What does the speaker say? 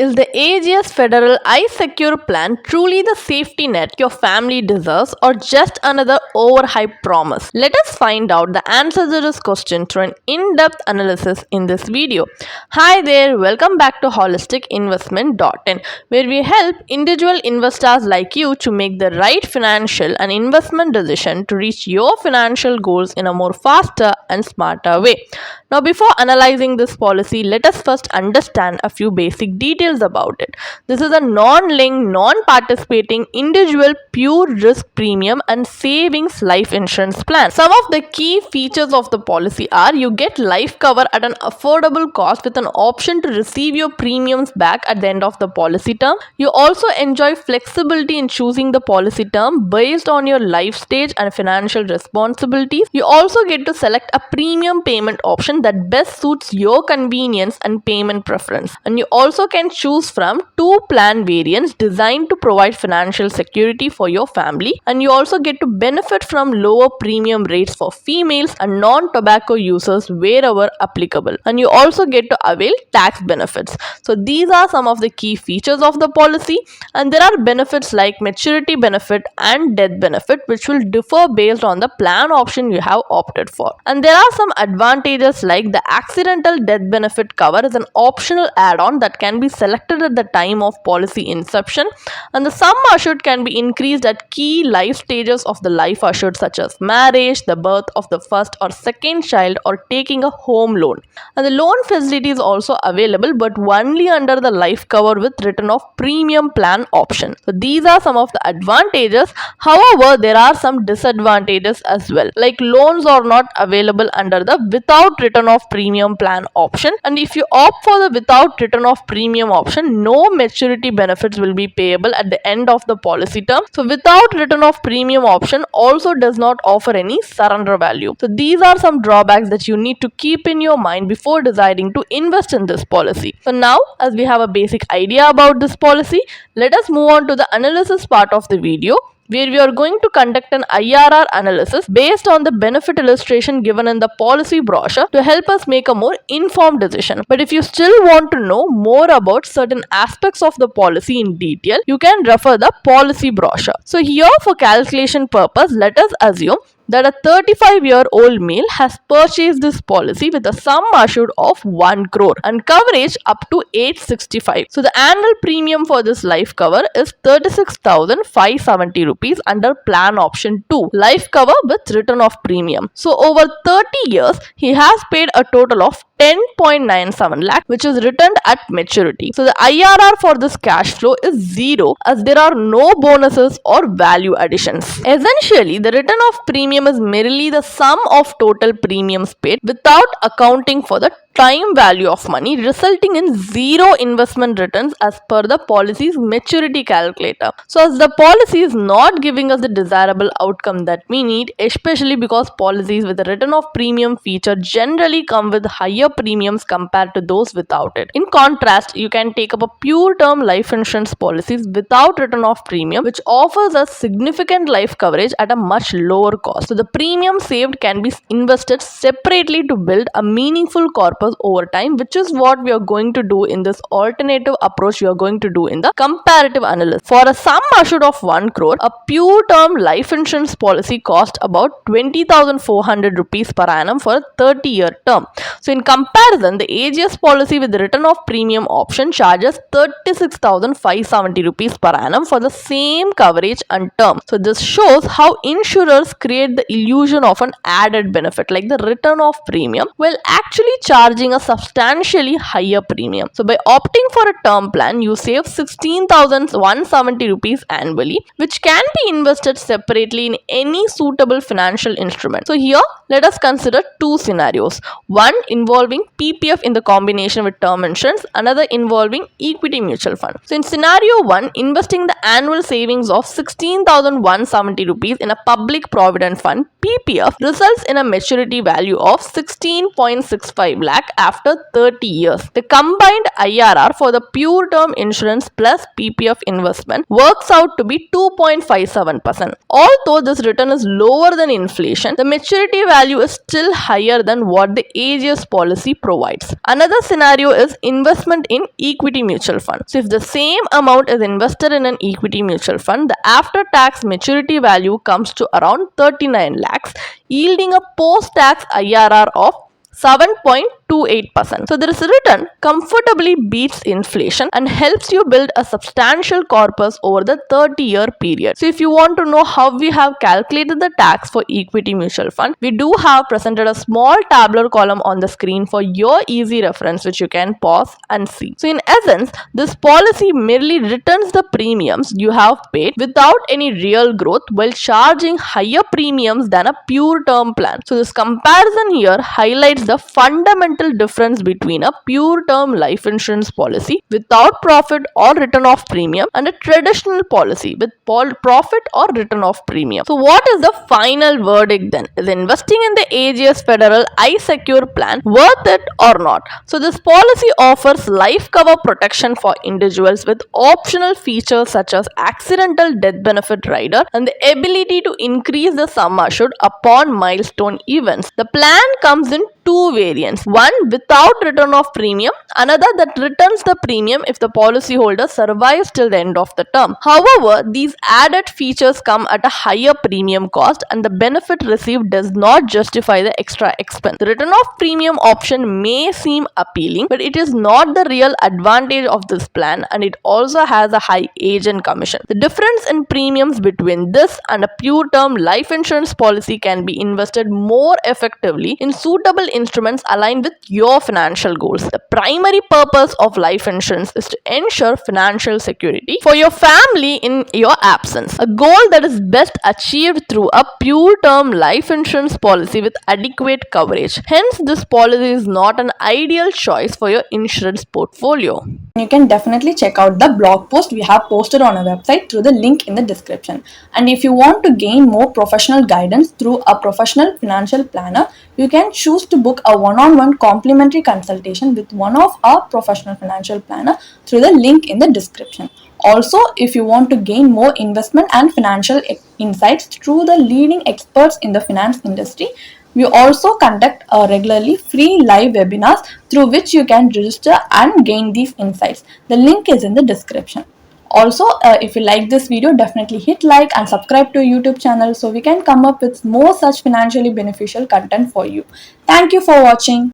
Is the Ageas federal iSecure plan truly the safety net your family deserves or just another overhyped promise? Let us find out the answer to this question through an in-depth analysis in this video. Hi there, welcome back to holisticinvestment.in, where we help individual investors like you to make the right financial and investment decision to reach your financial goals in a more faster and smarter way. Now, before analyzing this policy, let us first understand a few basic details about it. This is a non-linked, non-participating, individual, pure risk premium and savings life insurance plan. Some of the key features of the policy are: you get life cover at an affordable cost with an option to receive your premiums back at the end of the policy term. You also enjoy flexibility in choosing the policy term based on your life stage and financial responsibilities. You also get to select a premium payment option that best suits your convenience and payment preference. And you also can choose from two plan variants designed to provide financial security for your family. And you also get to benefit from lower premium rates for females and non-tobacco users wherever applicable. And you also get to avail tax benefits. So these are some of the key features of the policy, and there are benefits like maturity benefit and death benefit, which will differ based on the plan option you have opted for. And there are some advantages like the accidental death benefit cover is an optional add-on that can be selected at the time of policy inception, and the sum assured can be increased at key life stages of the life assured, such as marriage, the birth of the first or second child, or taking a home loan. And the loan facility is also available, but only under the life cover with return of premium plan option. So these are some of the advantages. However, there are some disadvantages as well, like loans are not available under the without return of premium plan option, and if you opt for the without return of premium option, no maturity benefits will be payable at the end of the policy term. So without return of premium option also does not offer any surrender value. So these are some drawbacks that you need to keep in your mind before deciding to invest in this policy. So now, as we have a basic idea about this policy, let us move on to the analysis part of the video, where we are going to conduct an IRR analysis based on the benefit illustration given in the policy brochure to help us make a more informed decision. But if you still want to know more about certain aspects of the policy in detail, you can refer the policy brochure. So here, for calculation purpose, let us assume that a 35-year-old male has purchased this policy with a sum assured of 1 crore and coverage up to age 65. So the annual premium for this life cover is 36,570 rupees under plan option 2, life cover with return of premium. So over 30 years, he has paid a total of 10.97 lakh, which is returned at maturity. So the IRR for this cash flow is zero, as there are no bonuses or value additions. Essentially, the return of premium is merely the sum of total premiums paid without accounting for the time value of money, resulting in zero investment returns as per the policy's maturity calculator. So as the policy is not giving us the desirable outcome that we need, especially because policies with a return of premium feature generally come with higher premiums compared to those without it. In contrast, you can take up a pure term life insurance policies without return of premium, which offers us significant life coverage at a much lower cost. So the premium saved can be invested separately to build a meaningful corpus over time, which is what we are going to do in this alternative approach we are going to do in the comparative analysis. For a sum assured of 1 crore, a pure term life insurance policy costs about 20,400 rupees per annum for a 30-year term. So in comparison, the Ageas policy with the return of premium option charges 36,570 rupees per annum for the same coverage and term. So this shows how insurers create the illusion of an added benefit like the return of premium, while actually charging a substantially higher premium. So by opting for a term plan, you save 16,170 rupees annually, which can be invested separately in any suitable financial instrument. So here, let us consider two scenarios. One involving PPF in the combination with term insurance, another involving equity mutual fund. So in scenario 1, investing the annual savings of 16,170 rupees in a public provident fund, PPF, results in a maturity value of 16.65 lakh back after 30 years. The combined IRR for the pure term insurance plus PPF investment works out to be 2.57%. Although this return is lower than inflation, the maturity value is still higher than what the Ageas policy provides. Another scenario is investment in equity mutual fund. So if the same amount is invested in an equity mutual fund, the after-tax maturity value comes to around 39 lakhs, yielding a post-tax IRR of 7.28%. So this return comfortably beats inflation and helps you build a substantial corpus over the 30-year period. So if you want to know how we have calculated the tax for equity mutual fund, we do have presented a small tabular column on the screen for your easy reference, which you can pause and see. So in essence, this policy merely returns the premiums you have paid without any real growth while charging higher premiums than a pure term plan. So this comparison here highlights the fundamental difference between a pure term life insurance policy without profit or return of premium and a traditional policy with profit or return of premium. So what is the final verdict then? Is investing in the Ageas Federal iSecure plan worth it or not? So this policy offers life cover protection for individuals with optional features such as accidental death benefit rider and the ability to increase the sum assured upon milestone events. The plan comes in two variants, one without return of premium, another that returns the premium if the policyholder survives till the end of the term. However, these added features come at a higher premium cost and the benefit received does not justify the extra expense. The return of premium option may seem appealing, but it is not the real advantage of this plan and it also has a high agent commission. The difference in premiums between this and a pure term life insurance policy can be invested more effectively in suitable instruments aligned with your financial goals. The primary purpose of life insurance is to ensure financial security for your family in your absence, a goal that is best achieved through a pure term life insurance policy with adequate coverage. Hence, this policy is not an ideal choice for your insurance portfolio. You can definitely check out the blog post we have posted on our website through the link in the description. And if you want to gain more professional guidance through a professional financial planner, you can choose to book a one-on-one complimentary consultation with one of our professional financial planner through the link in the description. Also, if you want to gain more investment and financial insights through the leading experts in the finance industry, we also conduct regularly free live webinars through which you can register and gain these insights. The link is in the description. Also, if you like this video, definitely hit like and subscribe to our YouTube channel so we can come up with more such financially beneficial content for you. Thank you for watching.